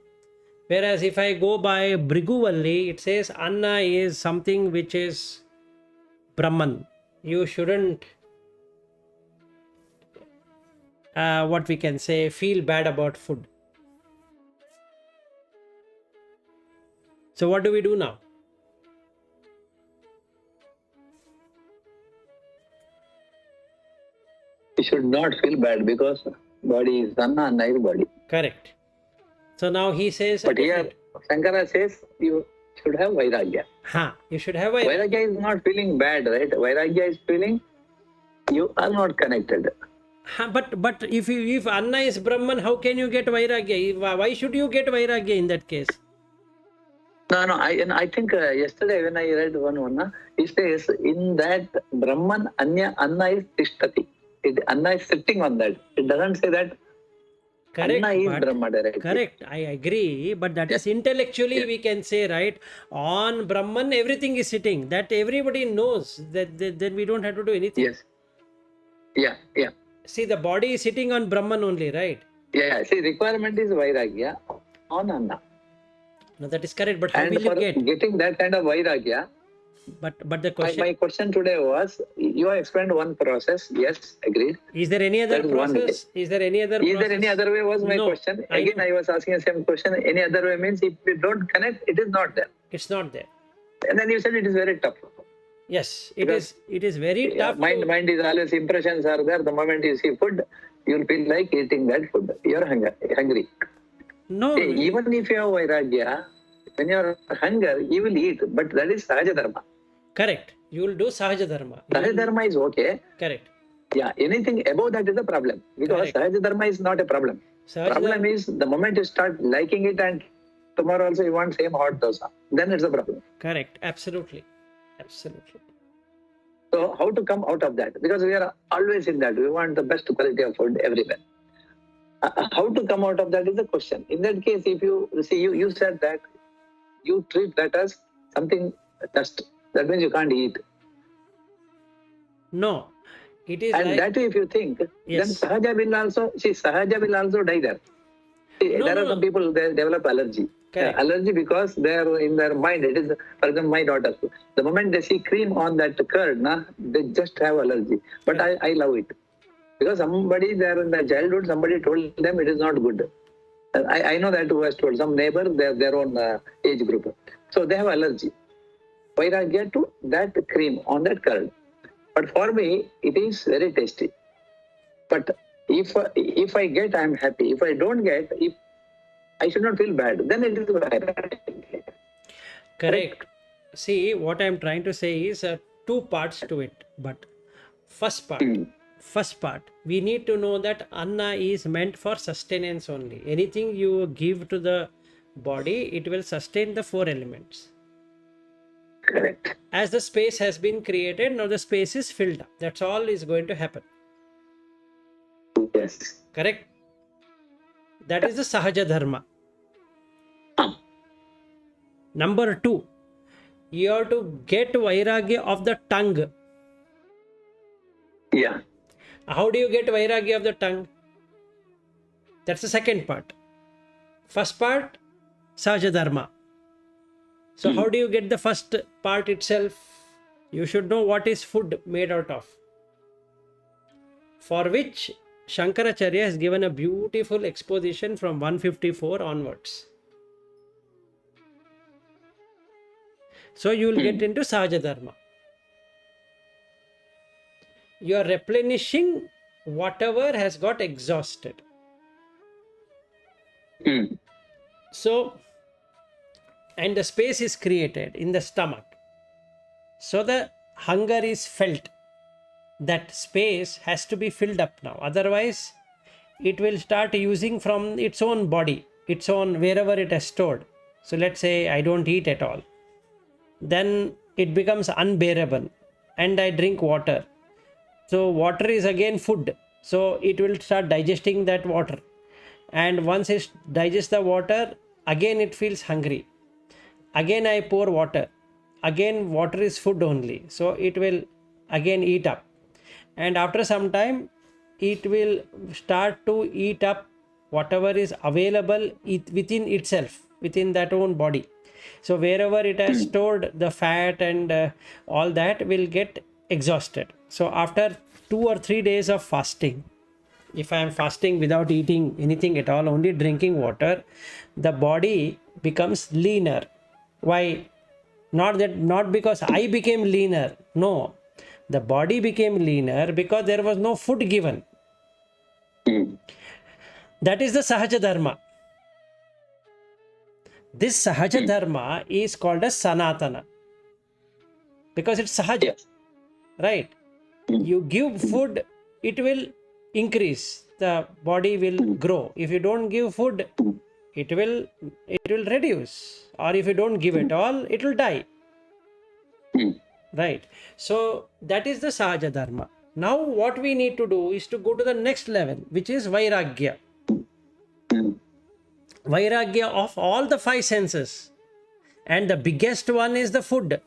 S1: Whereas if I go by Briguvalli, it says Anna is something which is Brahman. You shouldn't, what we can say, feel bad about food. So what do we do now?
S2: You should not feel bad because body is Anna and I is body.
S1: Correct. So now he says,
S2: But here, Shankara says you should have Vairagya.
S1: You should have Vairagya.
S2: Vairagya is not feeling bad, right? Vairagya is feeling you are not connected.
S1: But if Anna is Brahman, how can you get Vairagya? Why should you get Vairagya in that case?
S2: No, I think yesterday when I read one, it says in that Brahman Anna is Tishtati. Anna is sitting on that. It doesn't say that
S1: Correct,
S2: Anna is Brahma directly.
S1: Correct, I agree. But that is intellectually we can say, right? On Brahman, everything is sitting. That everybody knows. That we don't have to do anything.
S2: Yes. Yeah.
S1: See, the body is sitting on Brahman only, right?
S2: Yeah. See, requirement is Vairagya on Anna.
S1: No, that is correct. But how
S2: And
S1: will you
S2: for
S1: get?
S2: getting that kind of Vairagya,
S1: But the question...
S2: My question today was, you have explained one process. Yes, agreed.
S1: Is there any other process? Is there any other process?
S2: Is there any other way was my question. Again, I was asking the same question. Any other way means if we don't connect, it is not there.
S1: It's not there.
S2: And then you said it is very tough.
S1: Yes, it is very tough.
S2: Mind is always, impressions are there. The moment you see food, you'll feel like eating that food. You're hungry.
S1: No.
S2: See, even if you have Vairagya, when you're hunger, you will eat. But that is Sahaja Dharma.
S1: Correct. You will do Sahaja Dharma.
S2: Sahaja Dharma is okay.
S1: Correct.
S2: Yeah, anything above that is a problem. Because Sahaja Dharma is not a problem. Problem is the moment you start liking it and tomorrow also you want same hot dosa. Then it's a problem.
S1: Correct. Absolutely.
S2: So how to come out of that? Because we are always in that. We want the best quality of food everywhere. How to come out of that is the question. In that case, if you see, you said that you treat that as something dust. That means you can't eat.
S1: No, it is.
S2: And that way, if you think, then Sahaja will also die there. See, there are some people, they develop allergy. Allergy because they are in their mind. It is, for example, my daughter. The moment they see cream on that curd, they just have allergy. But I love it. Because somebody there in their childhood, somebody told them it is not good. I know that who has told. Some neighbor, their own age group. So they have allergy. Vairagya to that cream on that curd. But for me, it is very tasty. But if I get, I am happy. If I don't get, if I should not feel bad, then it is Vairagya.
S1: Correct. See, what I am trying to say is two parts to it. But first part, we need to know that Anna is meant for sustenance only. Anything you give to the body, it will sustain the four elements.
S2: Correct.
S1: As the space has been created, now the space is filled up. That's all is going to happen.
S2: Yes.
S1: Correct? That is the Sahaja Dharma. Number 2, you have to get Vairagya of the tongue.
S2: Yeah.
S1: How do you get Vairagya of the tongue? That's the second part. First part, Sahaja Dharma. So how do you get the first part itself? You should know what is food made out of. For which Shankaracharya has given a beautiful exposition from 154 onwards. So you will get into Sahaja Dharma. You are replenishing whatever has got exhausted. So, and the space is created in the stomach. So the hunger is felt. That space has to be filled up now. Otherwise, it will start using from its own body, its own wherever it has stored. So let's say I don't eat at all. Then it becomes unbearable and I drink water. So water is again food. So it will start digesting that water. And once it digests the water, again it feels hungry. Again I pour water. again water is food only, so it will again eat up, and after some time it will start to eat up whatever is available within itself, within that own body. So wherever it has stored the fat and all that will get exhausted. So after 2 or 3 days of fasting, if I am fasting without eating anything at all, only drinking water, the body becomes leaner. Why? Not because I became leaner. No, the body became leaner because there was no food given. That is the Sahaja Dharma. This Sahaja Dharma is called as Sanatana because it's Sahaja, right? You give food, it will increase, the body will grow. If you don't give food, it will reduce, or if you don't give at all, it will die, right? So that is the Sahaja Dharma. Now what we need to do is to go to the next level, which is Vairagya. Vairagya of all the 5 senses, and the biggest one is the food.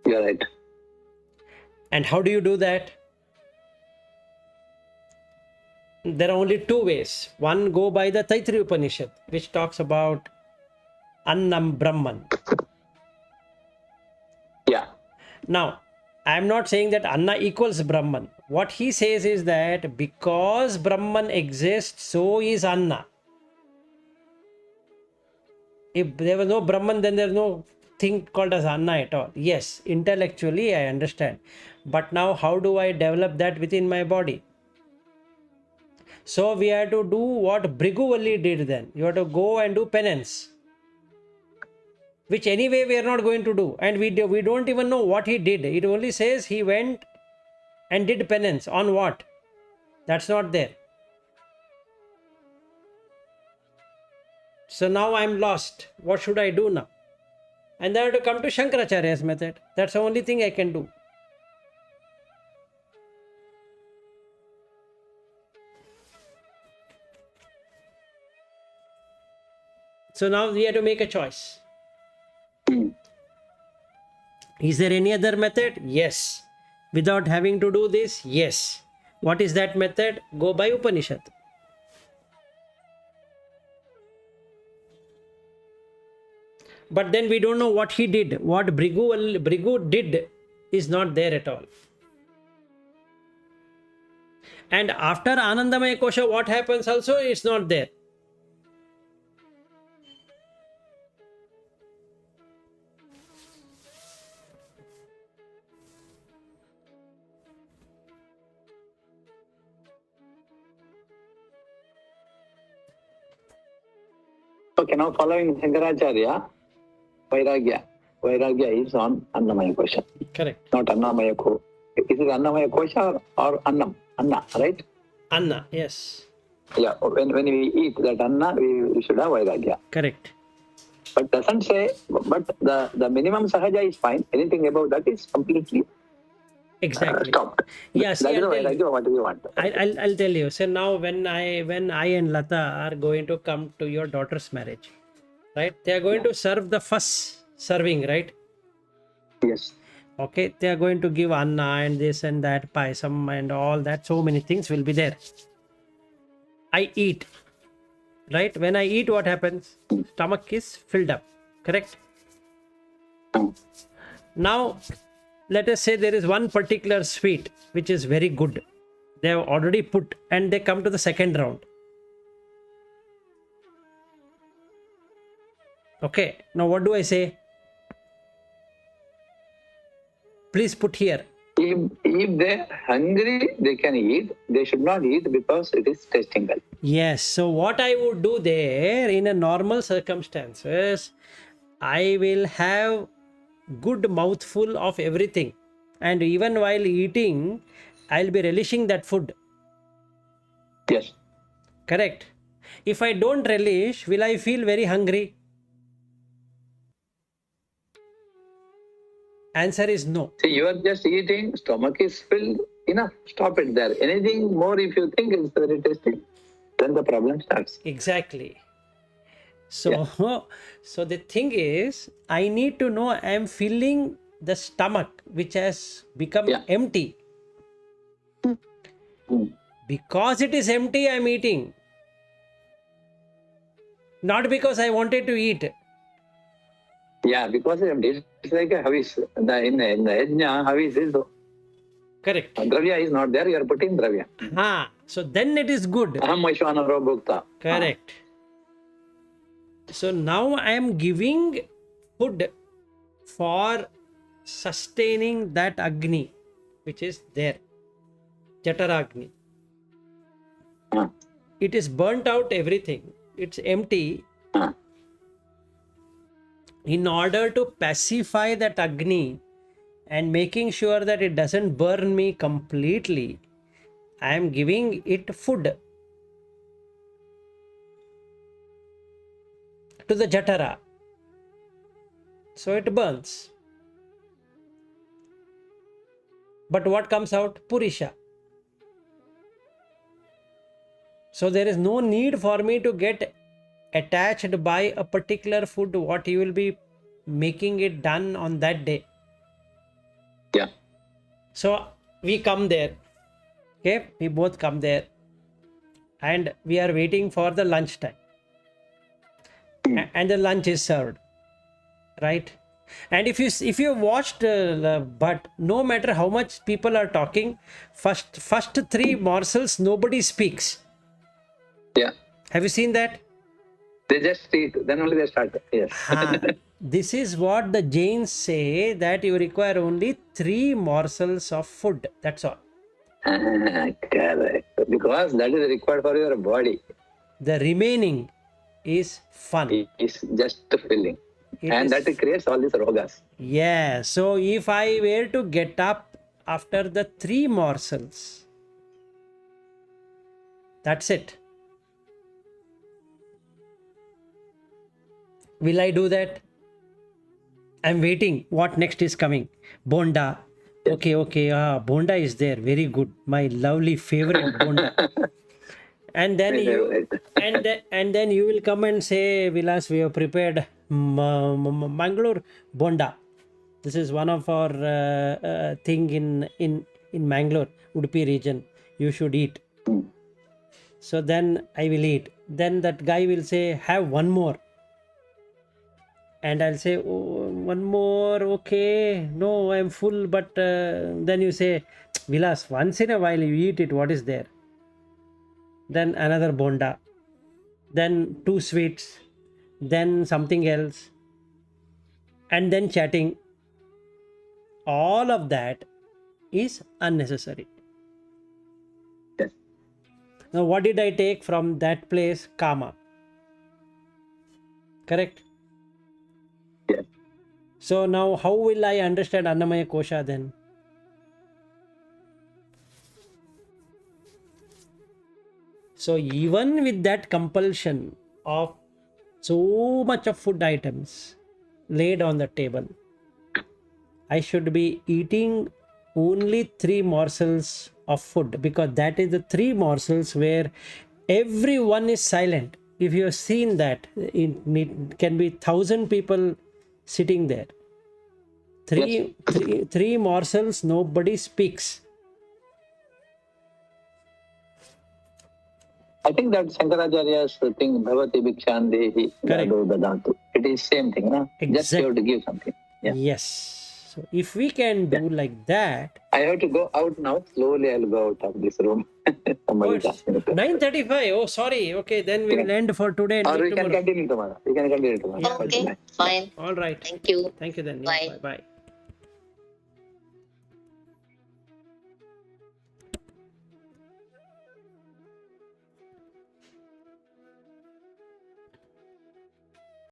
S2: You're right.
S1: And how do you do that? There are only 2 ways. One, go by the Taittiriya Upanishad, which talks about Annam Brahman.
S2: Yeah.
S1: Now, I am not saying that Anna equals Brahman. What he says is that because Brahman exists, so is Anna. If there was no Brahman, then there is no thing called as Anna at all. Yes, intellectually I understand. But now how do I develop that within my body? So we have to do what Bhrigu did then. You have to go and do penance, which anyway we are not going to do. And we don't even know what he did. It only says he went and did penance. On what? That's not there. So now I am lost. What should I do now? And then I have to come to Shankaracharya's method. That's the only thing I can do. So now we have to make a choice. Is there any other method? Yes. Without having to do this? Yes. What is that method? Go by Upanishad. But then we don't know what he did. What Bhrigu did is not there at all. And after Annamayakosha, what happens also is not there.
S2: Okay, now following Shankaracharya, Vairagya is on Annamayakosha.
S1: Correct.
S2: Not Annamayakosha. Is it Annamayakosha or Annam? Anna, right?
S1: Anna, yes.
S2: Yeah, when we eat that Anna, we should have Vairagya.
S1: Correct.
S2: But doesn't say, but the minimum Sahaja is fine. Anything above that is completely stopped.
S1: Yes,
S2: That is Vairagya, what do you want?
S1: I'll tell you. So now when I and Lata are going to come to your daughter's marriage, right? They are going to serve the first serving, right?
S2: Yes.
S1: Okay, they are going to give Anna and this and that, paisam and all that. So many things will be there. I eat, right? When I eat, what happens? Stomach is filled up, correct? Now, let us say there is one particular sweet which is very good. They have already put, and they come to the second round. Okay, now what do I say? Please put here.
S2: If they're hungry, they can eat. They should not eat because it is tasting well.
S1: Yes. So what I would do there in a normal circumstances, I will have good mouthful of everything. And even while eating, I'll be relishing that food.
S2: Yes.
S1: Correct. If I don't relish, will I feel very hungry? Answer is no.
S2: See, you are just eating, stomach is filled, enough. Stop it there. Anything more if you think is very tasty, then the problem starts.
S1: Exactly. So, so the thing is, I need to know I am filling the stomach which has become
S2: Yeah.
S1: empty.
S2: Mm.
S1: Because it is empty, I am eating. Not because I wanted to eat.
S2: Yeah, because it's like a havis. In the yajna, havis is
S1: Correct.
S2: dravya is not there. You are putting dravya.
S1: So then it is good.
S2: Aham Vaishvanara Bhukta.
S1: Correct. So now I am giving food for sustaining that Agni which is there. Jataragni.
S2: Ah.
S1: It is burnt out everything. It's empty.
S2: Ah.
S1: In order to pacify that Agni and making sure that it doesn't burn me completely, I am giving it food to the Jatara. So it burns. But what comes out? Purisha. So there is no need for me to get attached by a particular food, what you will be making it done on that day.
S2: Yeah.
S1: So we come there. Okay, we both come there. And we are waiting for the lunch time. And the lunch is served. Right? And if you watched but no matter how much people are talking, first 3 morsels nobody speaks.
S2: Yeah.
S1: Have you seen that?
S2: They just eat, then only they start. Yes.
S1: This is what the Jains say, that you require only 3 morsels of food. That's all.
S2: Correct. Because that is required for your body.
S1: The remaining is fun.
S2: It's just filling.
S1: It
S2: That creates all these rogas.
S1: Yeah. So if I were to get up after the 3 morsels, that's it. Will I do that? I'm waiting. What next is coming? Bonda. Okay. Bonda is there. Very good. My lovely favorite Bonda. And then and then you will come and say, Vilas, we have prepared Mangalore Bonda. This is one of our thing in Mangalore, Udupi region. You should eat. So then I will eat. Then that guy will say, have one more. And I'll say, oh, one more, okay. No, I'm full. But then you say, Vilas, once in a while you eat it. What is there? Then another bonda. Then 2 sweets. Then something else. And then chatting. All of that is unnecessary.
S2: Yes.
S1: Now, what did I take from that place? Kama. Correct?
S2: Yes.
S1: So now how will I understand Annamayakosha then? So even with that compulsion of so much of food items laid on the table, I should be eating only 3 morsels of food, because that is the 3 morsels where everyone is silent. If you have seen that, it can be 1,000 people sitting there. Three morsels, nobody speaks.
S2: I think that Shankaracharya's thing, Bhavati Bhikshan Dehi
S1: Correct.
S2: Dadu Dadantu. It is same thing, no? Just you have to give something. Yeah.
S1: Yes. So if we can do like that.
S2: I have to go out now. Slowly I'll go out of this room. Somebody is asking me to.
S1: 9:35. Oh, sorry. Okay, then we will end for today. And
S2: Or
S1: meet
S2: we can
S1: tomorrow.
S2: continue tomorrow. We can continue tomorrow.
S3: Okay, fine.
S1: All right.
S3: Thank you.
S1: Thank you then.
S3: Bye.
S1: Bye.